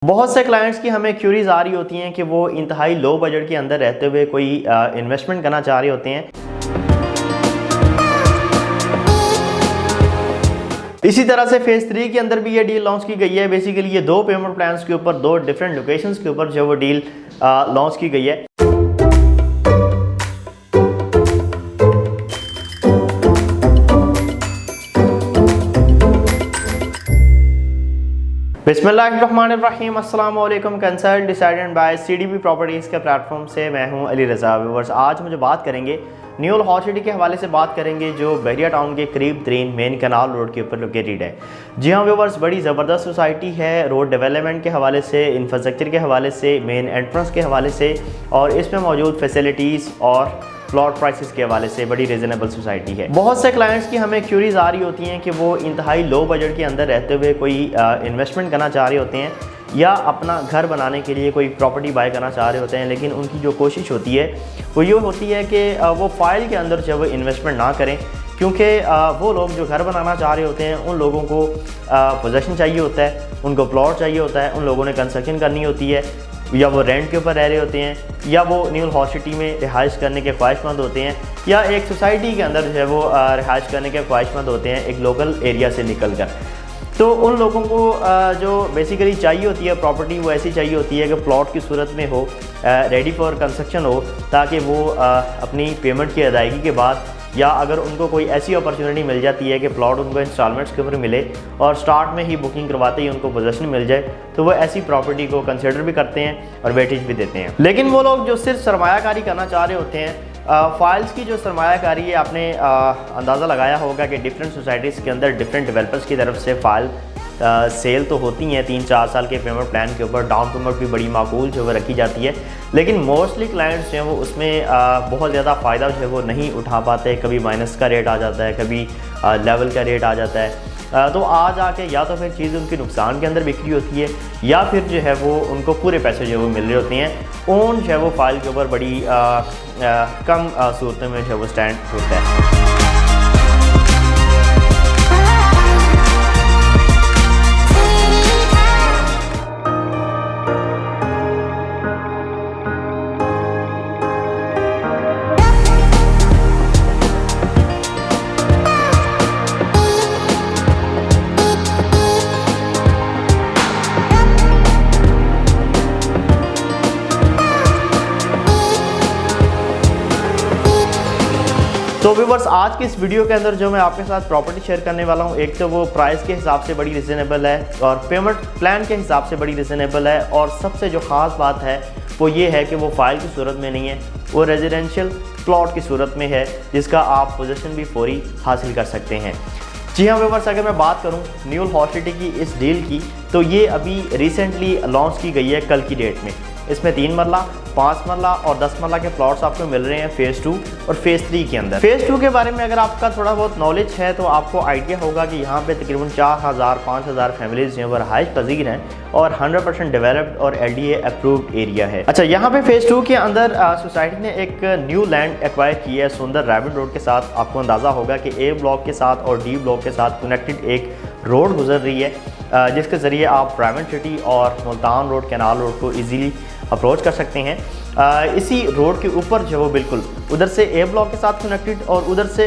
बहुत से क्लाइंट्स की हमें क्यूरीज आ रही होती हैं कि वो इंतहाई लो बजट के अंदर रहते हुए कोई इन्वेस्टमेंट करना चाह रहे होते हैं। इसी तरह से फेज 3 के अंदर भी ये डील लॉन्च की गई है। बेसिकली ये दो पेमेंट प्लान्स के ऊपर दो डिफरेंट लोकेशंस के ऊपर जो वो डील लॉन्च की गई है। बिस्मिल्लाहिर्रहमानिर्रहीम, अस्सलाम वालेकुम। Consult decided by CDP properties के प्लेटफॉर्म से मैं हूं अली रज़ा। व्यूअर्स, आज मुझे बात करेंगे न्यू हॉट सिटी के हवाले से बात करेंगे जो बहरिया टाउन के करीब तरीन मेन कैनाल रोड के ऊपर लोकेटेड है। जी हाँ व्यूअर्स, बड़ी ज़बरदस्त सोसाइटी है। रोड डेवलपमेंट के हवाले से, इंफ्रास्ट्रक्चर के हवाले से, मेन एंट्रेंस के हवाले से और इसमें मौजूद फैसिलिटीज़ और प्लॉट प्राइसेस के हवाले से बड़ी रीज़नेबल सोसाइटी है। बहुत से क्लाइंट्स की हमें क्यूरीज आ रही होती हैं कि वो इंतहाई लो बजट के अंदर रहते हुए कोई इन्वेस्टमेंट करना चाह रहे होते हैं या अपना घर बनाने के लिए कोई प्रॉपर्टी बाय करना चाह रहे होते हैं, लेकिन उनकी जो कोशिश होती है वो ये होती है कि वो फाइल के अंदर जो वो इन्वेस्टमेंट ना करें, क्योंकि वो लोग जो घर बनाना चाह रहे होते हैं उन लोगों को पोजेसन चाहिए होता है, उनको प्लॉट चाहिए होता है, उन लोगों ने कंस्ट्रक्शन करनी होती है, या वो रेंट के ऊपर रह रहे होते हैं, या वो न्यू हॉट सिटी में रिहाइश करने के ख्वाहिशमंद होते हैं, या एक सोसाइटी के अंदर जो है वो रिहाइश करने के ख्वाहिशमंद होते हैं एक लोकल एरिया से निकल कर। तो उन लोगों को जो बेसिकली चाहिए होती है प्रॉपर्टी, वो ऐसी चाहिए होती है कि प्लॉट की सूरत में हो, रेडी फॉर कंस्ट्रक्शन हो, ताकि वो अपनी पेमेंट की अदायगी के बाद या अगर उनको कोई ऐसी अपॉर्चुनिटी मिल जाती है कि प्लॉट उनको इंस्टॉलमेंट्स के ऊपर मिले और स्टार्ट में ही बुकिंग करवाते ही उनको पोजेसन मिल जाए, तो वो ऐसी प्रॉपर्टी को कंसिडर भी करते हैं और वेटेज भी देते हैं। लेकिन वो लोग जो सिर्फ सरमायाकारी करना चाह रहे होते हैं, फाइल्स की जो सरमायाकारी है, आपने अंदाज़ा लगाया होगा कि डिफरेंट सोसाइटीज़ के अंदर डिफरेंट डेवलपर्स की तरफ से फ़ाइल सेल तो होती हैं 3-4 साल के पेमेंट प्लान के ऊपर। डाउन पेमेंट भी बड़ी माकूल जो है रखी जाती है, लेकिन मोस्टली क्लाइंट्स जो हैं वो उसमें बहुत ज़्यादा फ़ायदा जो है वो नहीं उठा पाते। कभी माइनस का रेट आ जाता है, कभी लेवल का रेट आ जाता है, तो आज आके या तो फिर चीज़ उनकी नुकसान के अंदर बिक्री होती है या फिर जो है वो उनको पूरे पैसे जो है वो मिल रहे होते हैं। ओन जो है वो फाइल के ऊपर बड़ी कम सूरतों में जो है वो स्टैंड होता है। तो व्यूअर्स, आज की इस वीडियो के अंदर जो मैं आपके साथ प्रॉपर्टी शेयर करने वाला हूँ, एक तो वो प्राइस के हिसाब से बड़ी रिजनेबल है और पेमेंट प्लान के हिसाब से बड़ी रिजनेबल है, और सबसे जो ख़ास बात है वो ये है कि वो फाइल की सूरत में नहीं है, वो रेजिडेंशियल प्लॉट की सूरत में है जिसका आप पोजीशन भी फौरी हासिल कर सकते हैं। जी हाँ व्यूअर्स, अगर मैं बात करूँ न्यू हॉट सिटी की इस डील की, तो ये अभी रिसेंटली लॉन्च की गई है कल की डेट में। इसमें 3 मरला, 5 मरला और 10 मरला के प्लॉट्स आपको मिल रहे हैं फेज़ 2 और फेज़ 3 के अंदर। फेज़ 2 के बारे में अगर आपका थोड़ा बहुत नॉलेज है तो आपको आइडिया होगा कि यहाँ पे तकरीबन 4000-5000 फैमिलीज जो हैं वो रहाइश पजीर हैं और 100% डेवलप्ड और LDA अप्रूव्ड एरिया है। अच्छा, यहाँ पे फेज़ 2 के अंदर सोसाइटी ने एक न्यू लैंड एक्वायर की है सुंदर रैबिट रोड के साथ। आपको अंदाज़ा होगा कि A ब्लॉक के साथ और D ब्लॉक के साथ कनेक्टेड एक रोड गुजर रही है, जिसके ज़रिए आप रावल सिटी और मुल्तान रोड, कैनाल रोड को ईजीली अप्रोच कर सकते हैं। इसी रोड के ऊपर जो वो बिल्कुल उधर से A ब्लॉक के साथ कनेक्टेड और उधर से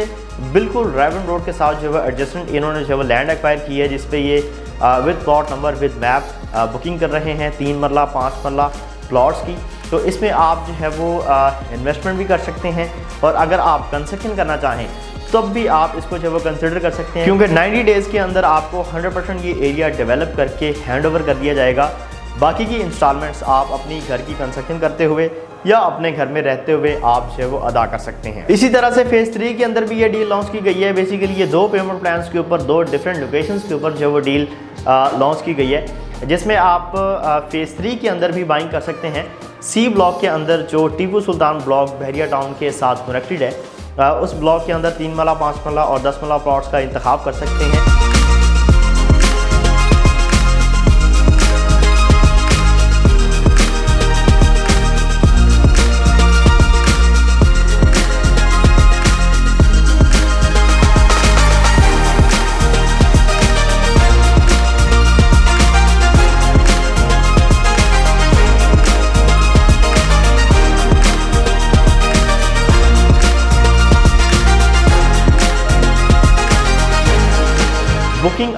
बिल्कुल रावल रोड के साथ जो है एडजस्टेंट इन्होंने जो है लैंड एक्वायर की है, जिस पे ये with plot number with map booking कर रहे हैं 3 मरला 5 मरला प्लॉट्स की। तो इसमें आप जो है वो इन्वेस्टमेंट भी कर सकते हैं और अगर आप कंस्ट्रक्शन करना चाहें तब भी आप इसको जो है वो कंसिडर कर सकते हैं, क्योंकि 90 डेज़ के अंदर आपको 100% ये एरिया डेवलप करके हैंड ओवर कर दिया जाएगा। बाकी की इंस्टॉलमेंट्स आप अपनी घर की कंस्ट्रक्शन करते हुए या अपने घर में रहते हुए आप जो है वो अदा कर सकते हैं। इसी तरह से फेज़ 3 के अंदर भी ये डील लॉन्च की गई है। बेसिकली ये दो पेमेंट प्लान्स के ऊपर दो डिफरेंट लोकेशंस के ऊपर जो वो डील लॉन्च की गई है, जिसमें आप फेज़ 3 के अंदर भी बाइंग कर सकते हैं। C ब्लॉक के अंदर जो टीपू सुल्तान ब्लॉक बहरिया टाउन के साथ कनेक्टेड है, उस ब्लॉक के अंदर 3 मरला 5 मरला और 10 मरला प्लॉट्स का इंतखाब कर सकते हैं।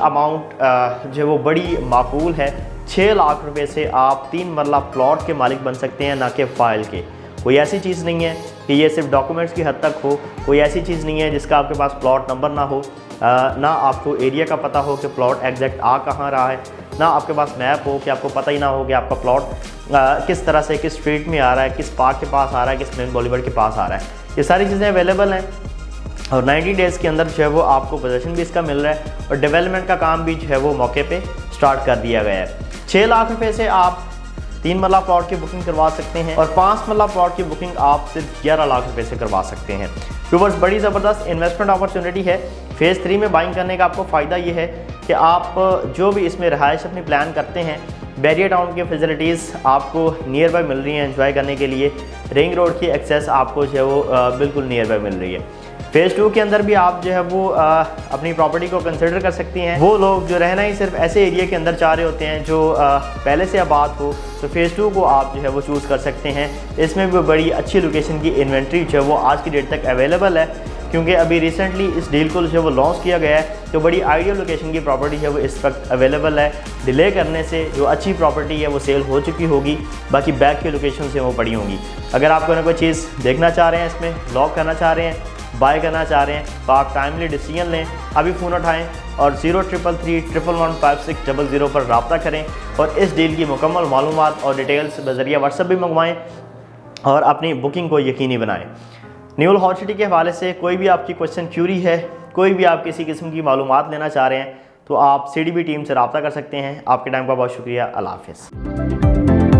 अमाउंट जो है वो बड़ी माकूल है। 6 लाख रुपए से आप 3 मरला प्लॉट के मालिक बन सकते हैं, ना कि फ़ाइल के। कोई ऐसी चीज़ नहीं है कि ये सिर्फ डॉक्यूमेंट्स की हद तक हो, कोई ऐसी चीज़ नहीं है जिसका आपके पास प्लॉट नंबर ना हो, ना आपको एरिया का पता हो कि प्लॉट एग्जैक्ट आ कहाँ रहा है, ना आपके पास मैप हो कि आपको पता ही ना हो कि आपका प्लॉट किस तरह से किस स्ट्रीट में आ रहा है, किस पार्क के पास आ रहा है, किस मेन बॉलीवुड के पास आ रहा है। ये सारी चीज़ें अवेलेबल हैं और 90 डेज़ के अंदर जो है वो आपको पोजीशन भी इसका मिल रहा है और डेवलपमेंट का काम भी जो है वो मौके पे स्टार्ट कर दिया गया है। 6 लाख रुपए से आप 3 मरला प्लॉट की बुकिंग करवा सकते हैं और 5 मरला प्लॉट की बुकिंग आप सिर्फ 11 लाख रुपए से करवा सकते हैं। व्यूअर्स, बड़ी ज़बरदस्त इन्वेस्टमेंट अपॉर्चुनिटी है। फेज़ 3 में बाइंग करने का आपको फ़ायदा ये है कि आप जो भी इसमें रहायश अपनी प्लान करते हैं, बैरियर टाउन की फैसिलिटीज़ आपको नियर बाय मिल रही हैं एंजॉय करने के लिए। रिंग रोड की एक्सेस आपको जो है वो बिल्कुल नियर बाय मिल रही है। फेज़ 2 के अंदर भी आप जो है वो अपनी प्रॉपर्टी को कंसिडर कर सकती हैं। वो लोग जो रहना ही सिर्फ ऐसे एरिया के अंदर चाह रहे होते हैं जो पहले से आबाद हो, तो फेज़ 2 को आप जो है वो चूज़ कर सकते हैं। इसमें भी बड़ी अच्छी लोकेशन की इन्वेंट्री जो है वो आज की डेट तक अवेलेबल है, क्योंकि अभी रिसेंटली इस डील को जो है वो लॉन्च किया गया है। तो बड़ी आइडियल लोकेशन की प्रॉपर्टी है वो इस वक्त अवेलेबल है। डिले करने से जो अच्छी प्रॉपर्टी है वो सेल हो चुकी होगी, बाकी बैक की लोकेशन से वो पड़ी होंगी। अगर आप कोई ना कोई चीज़ देखना चाह रहे हैं, इसमें लॉक करना चाह रहे हैं, बाय करना चाह रहे हैं, तो आप टाइमली डिसीजन लें। अभी फ़ोन उठाएं और 0333115600 पर रब्ता करें और इस डील की मुकम्मल मालूमात और डिटेल्स बज़रिया व्हाट्सएप भी मंगवाएं और अपनी बुकिंग को यकीनी बनाएं। न्यूल हॉट सिटी के हवाले से कोई भी आपकी क्वेश्चन क्यूरी है, कोई भी आप किसी किस्म की मालूमात लेना चाह रहे हैं, तो आप CDB टीम से रब्ता कर सकते हैं। आपके टाइम का बहुत शुक्रिया। अल्लाह हाफ़िज़।